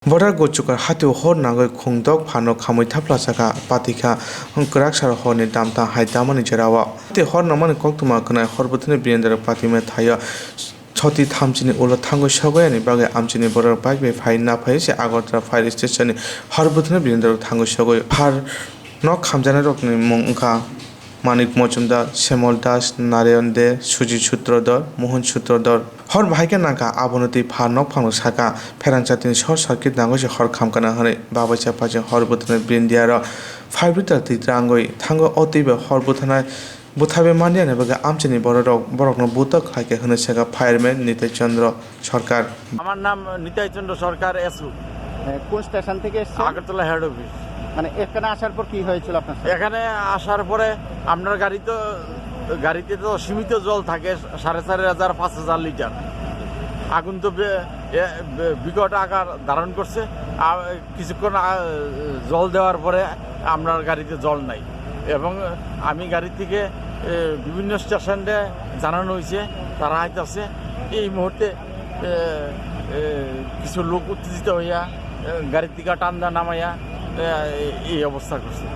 Border Gulchokor hatio Nangwi Khungdok Phalnok khamui thaplasaka patika Kirimasingchakhe Horni damta haidamani jorao te Hornamani koktuma kana horbutini birendara patime thaya Choti thamchini ulo thango shogoyani bage amchini border bike be phai na phai se Agartala fire station horbutini birendara thango shogoy Phalnok khamjana rokni mungka Manik Mojumdar, Shemol Das, Narayan De, Suji Sutrodar, Mohan Sutrodar. Hor bahike naga abonoti Phalnok Phalnok saka Pheranchatin short circuit nangoi hor khamkana hane babacha paje hor butane bindiara 5 liter titrangoi thango otibe hor butana buthabe maniane baga amchini borokno butak haike hane saka fireman Nitai Chandra Sarkar আমার নাম নিতাই চন্দ্র সরকার এসু কোন station থেকে এসেছেন? Agartala head office. মানে এখানে আসার পর কি হয়েছিল আপনার সাথে? এখানে আসার পরে আপনার গাড়িতে তো সীমিত জল থাকে 4,500 5,000 লিটার। আগুন তো বিকট আকার ধারণ করছে। কিছুক্ষণ জল দেওয়ার পরে আপনার গাড়িতে জল নাই এবং আমি গাড়ি থেকে বিভিন্ন স্টেশনে জানানো হয়েছে তারা আইতাছে। এই মুহূর্তে কিছু লোক উত্তেজিত হইয়া গাড়ির থেকে টান্দা নামাইয়া এই অবস্থা করছে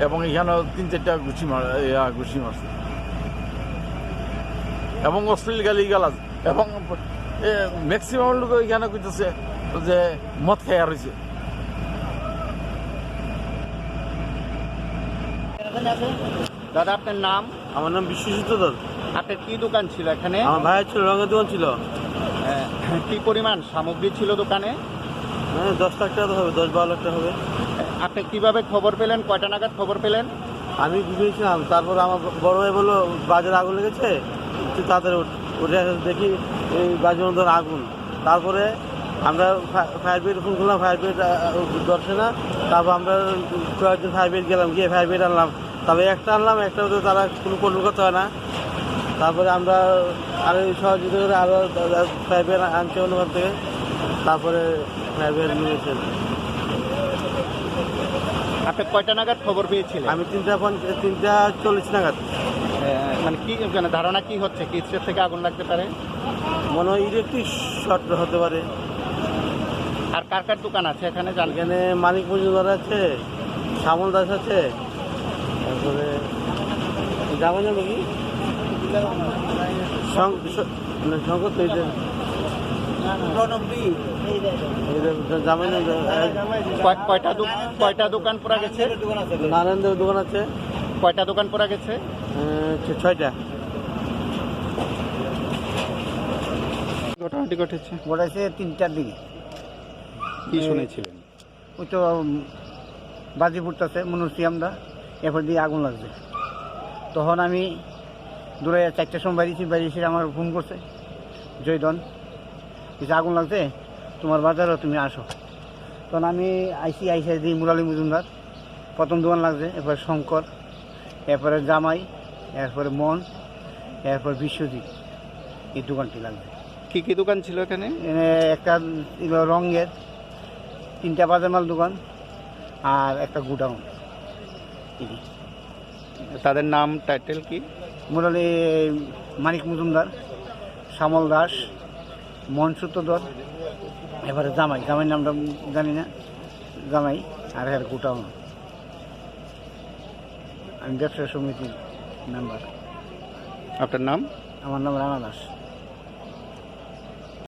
এবং এখানেও 3-4টা ঘুষি মারছে এবং অশ্লীল গালিগালাজ এবং ম্যাক্সিমাম লোক এখানে কইতেছে যে মদ খাইয়া রয়েছে। দাদা আপনার নাম? আমার নাম বিশ্বজিৎ দত্ত। আপনার কি দোকান ছিল এখানে? আমার ভাইয়ের ছিল রঙের দোকান ছিল। কি পরিমাণ সামগ্রী ছিল দোকানে? 10 লাখ টাকা হবে, 10-12 লাখ টাকা হবে। আপনি কিভাবে খবর পেলেন? কয়টা নাগাদ খবর পেলেন? আমি বুঝেছিলাম, তারপর আমার বড় ভাই বললো বাজারে আগুন লেগেছে, তাড়াতাড়ি উঠে দেখি এই বাজার মধ্যে আগুন। তারপরে আমরা ফায়ার ব্রিগেড ফোন করলাম, ফায়ার ব্রিগেড ধরছে না। তারপর আমরা কয়েকজন ফায়ার ব্রিগেড গেলাম, গিয়ে ফায়ার ব্রিগেড আনলাম। তারপরে একটা আনলাম, একটা তো তারা কোনো কন্ট্রোল করতে হয় না। তারপরে আমরা আরও সহযোগিতা করে আরও ফায়ার ব্রিগেড আনছে অন্যখান থেকে। তারপরে ফায়ার ব্রিগেড নিয়েছে। আপনি কয়টা নাগাদ খবর পেয়েছিলেন? আমি 3:40 নাগাদ। মানে কি ধারণা কি হচ্ছে, কিসের থেকে আগুন লাগতে পারে? মনে হয় ইলেকট্রিক শর্ট হতে পারে। আর কার কার দোকান আছে এখানে? এখানে মানিক মজুমদার আছে, শ্যামল দাস আছে, তারপরে যাবো যাবো কি শঙ্কর তো কয়টা দোকান পড়া গেছে? নারায়ণদের দোকান আছে। কয়টা দোকান পড়া গেছে? 6টা। ঘটনাটি ঘটেছে 3টার দিকে। কি শুনেছিলেন? ওই তো বাজি ফুটতেছে মনে হচ্ছি আমরা, এরপর দিয়ে আগুন লাগছে। তখন আমি দূরে 4টার সময় বাড়িয়েছি আমার ফোন করছে জয়দন, কিছু আগুন লাগছে তোমার বাজারও, তুমি আসো। তখন আমি আইসা দিই মুরালি মজুমদার, প্রথম দোকান লাগছে, এরপরে শঙ্কর, এরপরে জামাই, এরপরে মন, এরপর বিশ্বজিৎ, এই দোকানটি লাগছে। কি কি দোকান ছিল এখানে? একটা রঙের, 3টা বাজার মাল দোকান আর একটা গুডাউন। তাদের নাম টাইটেল কি? মুরালি মানিক মজুমদার, শ্যামল দাস, মোহন সূত্রধর, এবারে জামাই নামটা জানি না, জামাই আর এর গুডাউন। আমি ব্যবসা সমিতির মেম্বার। আপনার নাম? আমার নাম রানা দাস।